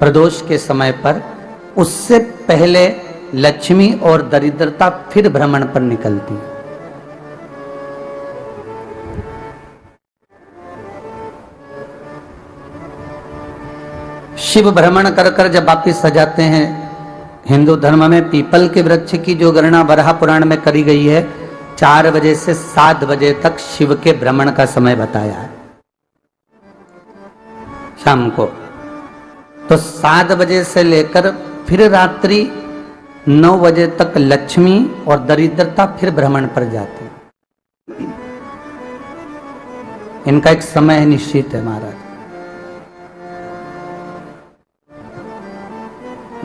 प्रदोष के समय पर, उससे पहले लक्ष्मी और दरिद्रता फिर भ्रमण पर निकलती है। शिव भ्रमण कर कर जब वापिस आ जाते हैं, हिंदू धर्म में पीपल के वृक्ष की जो गणना वराह पुराण में करी गई है, 4 बजे से 7 बजे तक शिव के भ्रमण का समय बताया है शाम को। तो 7 बजे से लेकर फिर रात्रि 9 बजे तक लक्ष्मी और दरिद्रता फिर भ्रमण पर जाती है। इनका एक समय निश्चित है महाराज।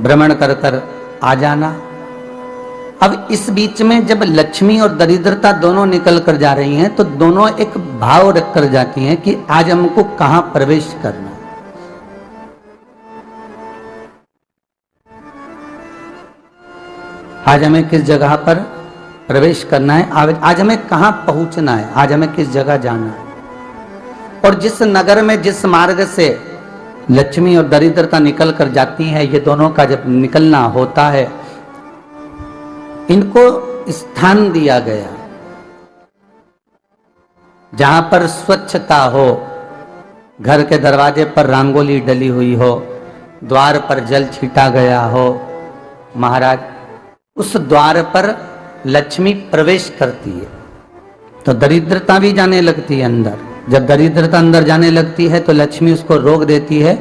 भ्रमण कर कर आ जाना। अब इस बीच में जब लक्ष्मी और दरिद्रता दोनों निकल कर जा रही हैं, तो दोनों एक भाव रख कर जाती हैं कि आज हमको कहां प्रवेश करना है। आज हमें किस जगह पर प्रवेश करना है, आज हमें कहां पहुंचना है, आज हमें किस जगह जाना है। और जिस नगर में जिस मार्ग से लक्ष्मी और दरिद्रता निकल कर जाती है, ये दोनों का जब निकलना होता है, इनको स्थान दिया गया जहां पर स्वच्छता हो, घर के दरवाजे पर रंगोली डली हुई हो, द्वार पर जल छीटा गया हो। महाराज, उस द्वार पर लक्ष्मी प्रवेश करती है तो दरिद्रता भी जाने लगती है अंदर। जब दरिद्रता अंदर जाने लगती है तो लक्ष्मी उसको रोक देती है।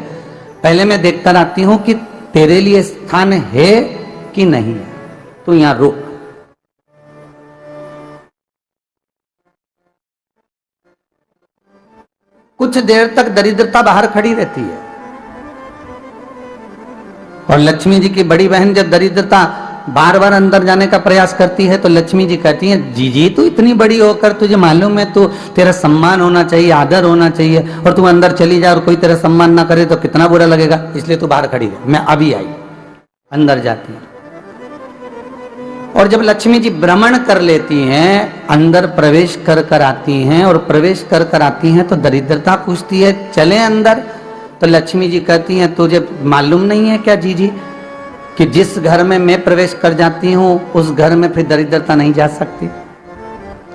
पहले मैं देखकर आती हूं कि तेरे लिए स्थान है कि नहीं है, तू यहां रुक। कुछ देर तक दरिद्रता बाहर खड़ी रहती है और लक्ष्मी जी की बड़ी बहन जब दरिद्रता बार बार अंदर जाने का प्रयास करती है तो लक्ष्मी जी कहती हैं, जीजी तू इतनी बड़ी होकर तुझे मालूम है तू तेरा सम्मान होना चाहिए, आदर होना चाहिए, और तू अंदर चली जा और कोई तेरा सम्मान ना करे तो कितना बुरा लगेगा, इसलिए तू बाहर खड़ी है। मैं अभी आई। अंदर जाती है और जब लक्ष्मी जी भ्रमण कर लेती हैं, अंदर प्रवेश कर कर आती हैं और प्रवेश कर कर आती हैं तो दरिद्रता पूछती है चले अंदर। तो लक्ष्मी जी कहती हैं, तुझे मालूम नहीं है क्या जीजी कि जिस घर में मैं प्रवेश कर जाती हूं उस घर में फिर दरिद्रता नहीं जा सकती,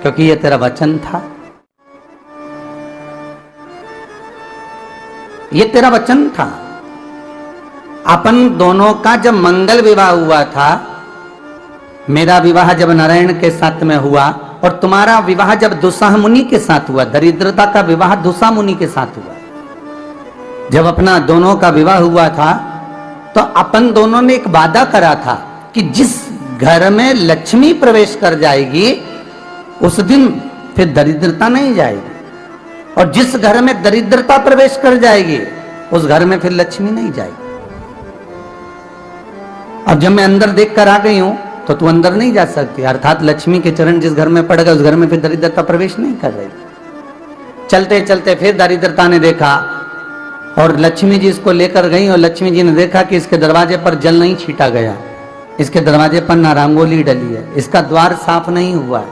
क्योंकि ये तेरा वचन था, ये तेरा वचन था। अपन दोनों का जब मंगल विवाह हुआ था, मेरा विवाह जब नारायण के साथ में हुआ और तुम्हारा विवाह जब दुस्साह मुनि के साथ हुआ, दरिद्रता का विवाह दुस्साह मुनि के साथ हुआ। जब अपना दोनों का विवाह हुआ था तो अपन दोनों ने एक वादा करा था कि जिस घर में लक्ष्मी प्रवेश कर जाएगी उस दिन फिर दरिद्रता नहीं जाएगी, और जिस घर में दरिद्रता प्रवेश कर जाएगी उस घर में फिर लक्ष्मी नहीं जाएगी। अब जब मैं अंदर देख कर आ गई हूं तो तू अंदर नहीं जा सकती, अर्थात लक्ष्मी के चरण जिस घर में पड़ गए उस घर में फिर दरिद्रता प्रवेश नहीं कर रही। चलते चलते फिर दरिद्रता ने देखा और लक्ष्मी जी इसको लेकर गई और लक्ष्मी जी ने देखा कि इसके दरवाजे पर जल नहीं छीटा गया, इसके दरवाजे पर ना रंगोली डली है, इसका द्वार साफ नहीं हुआ है,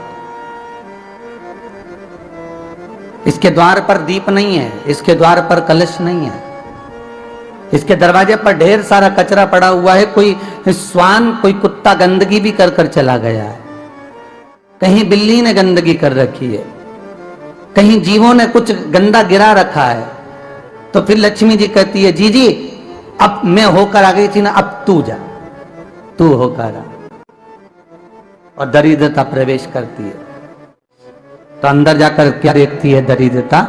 इसके द्वार पर दीप नहीं है, इसके द्वार पर कलश नहीं है, इसके दरवाजे पर ढेर सारा कचरा पड़ा हुआ है, कोई श्वान कोई कुत्ता गंदगी भी कर कर चला गया है, कहीं बिल्ली ने गंदगी कर रखी है, कहीं जीवों ने कुछ गंदा गिरा रखा है। तो फिर लक्ष्मी जी कहती है, जी जी अब मैं होकर आ गई थी ना, अब तू जा, तू होकर आ। और दरिद्रता प्रवेश करती है तो अंदर जाकर क्या देखती है दरिद्रता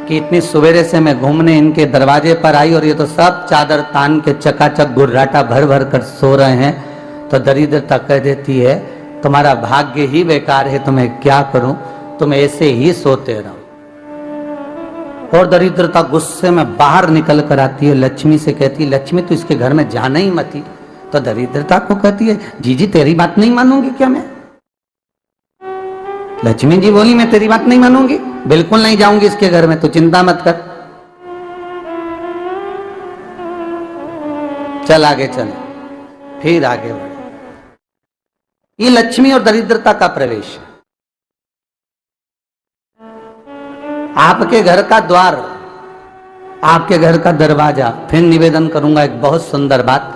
कि इतनी सवेरे से मैं घूमने इनके दरवाजे पर आई और ये तो सब चादर तान के चकाचक गुर्राटा भर भर कर सो रहे हैं। तो दरिद्रता कह देती है, तुम्हारा भाग्य ही बेकार है, तुम्हें क्या करूं, तुम ऐसे ही सोते रहो। और दरिद्रता गुस्से में बाहर निकल कर आती है, लक्ष्मी से कहती है, लक्ष्मी तू इसके घर में जाना ही मत। तो दरिद्रता को कहती है, जीजी तेरी बात नहीं मानूंगी क्या मैं? लक्ष्मी जी बोली, मैं तेरी बात नहीं मानूंगी, बिल्कुल नहीं जाऊंगी इसके घर में, तू चिंता मत कर, चल आगे चल। फिर आगे बढ़े। ये लक्ष्मी और दरिद्रता का प्रवेश है। आपके घर का द्वार आपके घर का दरवाजा। फिर निवेदन करूंगा एक बहुत सुंदर बात,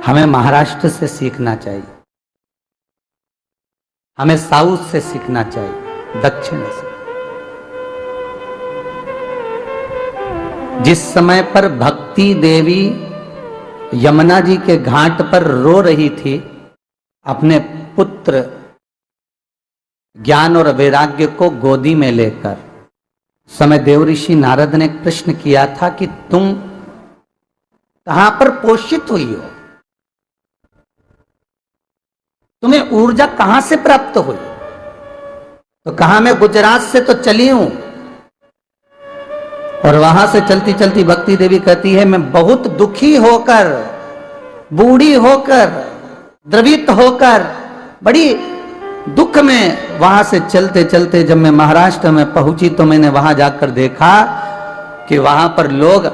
हमें महाराष्ट्र से सीखना चाहिए, हमें साउथ से सीखना चाहिए, दक्षिण से। जिस समय पर भक्ति देवी यमुना जी के घाट पर रो रही थी अपने पुत्र ज्ञान और वैराग्य को गोदी में लेकर, समय देवऋषि नारद ने एक प्रश्न किया था कि तुम कहां पर पोषित हुई हो, तुम्हें ऊर्जा कहां से प्राप्त हुई? तो कहा मैं गुजरात से तो चली हूं। और वहां से चलती चलती भक्ति देवी कहती है मैं बहुत दुखी होकर, बूढ़ी होकर, द्रवित होकर, बड़ी दुख में वहां से चलते चलते जब मैं महाराष्ट्र में पहुंची तो मैंने वहां जाकर देखा कि वहां पर लोग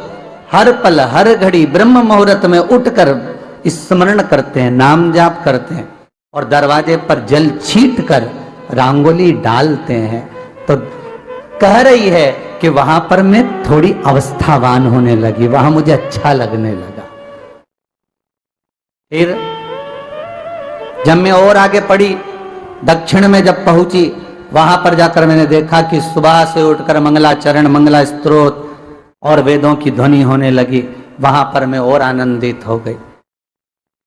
हर पल हर घड़ी ब्रह्म मुहूर्त में उठकर स्मरण करते हैं, नाम जाप करते हैं और दरवाजे पर जल छीट कर रंगोली डालते हैं। तो कह रही है कि वहां पर मैं थोड़ी अवस्थावान होने लगी, वहां मुझे अच्छा लगने लगा। फिर जब मैं और आगे पढ़ी, दक्षिण में जब पहुंची, वहां पर जाकर मैंने देखा कि सुबह से उठकर मंगलाचरण, मंगला स्तोत्र और वेदों की ध्वनि होने लगी। वहां पर मैं और आनंदित हो गई।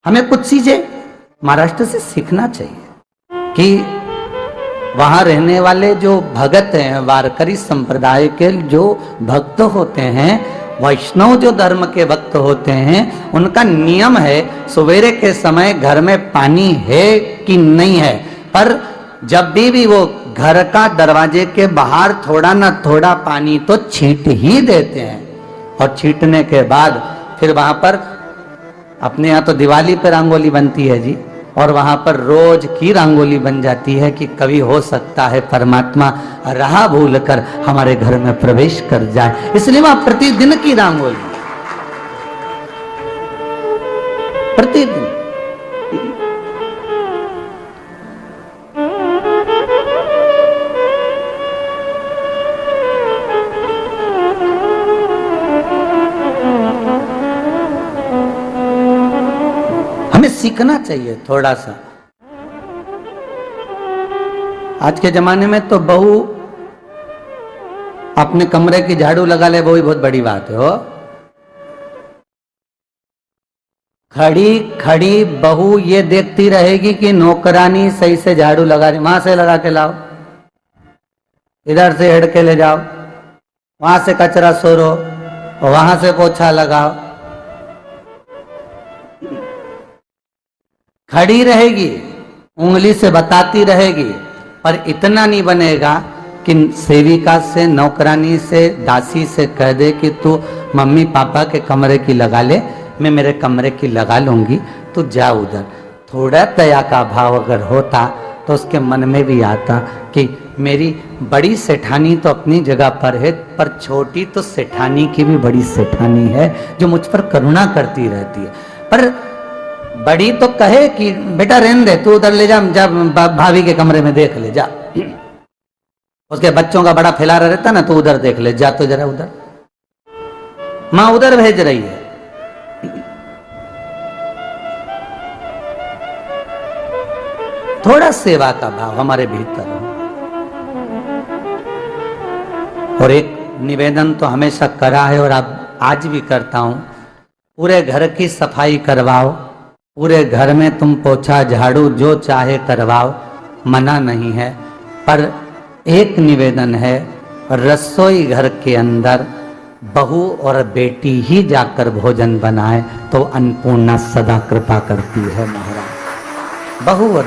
हमें कुछ चीजें महाराष्ट्र से सीखना चाहिए कि वहां रहने वाले जो भगत हैं, वारकरी संप्रदाय के जो भक्त होते हैं, वैष्णव जो धर्म के भक्त होते हैं, उनका नियम है सवेरे के समय घर में पानी है कि नहीं है, पर जब भी वो घर का दरवाजे के बाहर थोड़ा ना थोड़ा पानी तो छींट ही देते हैं। और छींटने के बाद फिर वहां पर अपने यहाँ तो दिवाली पर रंगोली बनती है जी, और वहां पर रोज की रंगोली बन जाती है कि कभी हो सकता है परमात्मा राह भूल कर हमारे घर में प्रवेश कर जाए, इसलिए वहां प्रतिदिन की रंगोली, प्रतिदिन। हमें सीखना चाहिए थोड़ा सा। आज के जमाने में तो बहू अपने कमरे की झाड़ू लगा ले, वो ही बहुत बड़ी बात है। हो खड़ी खड़ी बहू ये देखती रहेगी कि नौकरानी सही से झाड़ू लगा रही, वहां से लगा के लाओ, इधर से हेड के ले जाओ, वहां से कचरा सोरो, वहां से पोछा लगाओ। खड़ी रहेगी, उंगली से बताती रहेगी, पर इतना नहीं बनेगा कि सेविका से, नौकरानी से, दासी से कह दे कि तू मम्मी पापा के कमरे की लगा ले, मैं मेरे कमरे की लगा लूंगी, तू जा उधर। थोड़ा दया का भाव अगर होता तो उसके मन में भी आता कि मेरी बड़ी सेठानी तो अपनी जगह पर है, पर छोटी तो सेठानी की भी बड़ी सेठानी है जो मुझ पर करुणा करती रहती है। पर बड़ी तो कहे कि बेटा रहने दे, तू उधर ले जा, भाभी के कमरे में देख ले जा। उसके बच्चों का बड़ा फैलारा रहता ना, तो उधर देख ले जा, तो जरा उधर, मां उधर भेज रही है। थोड़ा सेवा का भाव हमारे भीतर हो। और एक निवेदन तो हमेशा करा है और अब आज भी करता हूं, पूरे घर की सफाई करवाओ, पूरे घर में तुम पोछा झाड़ू जो चाहे करवाओ, मना नहीं है। पर एक निवेदन है, रसोई घर के अंदर बहू और बेटी ही जाकर भोजन बनाए तो अन्नपूर्णा सदा कृपा करती है महाराज। बहू और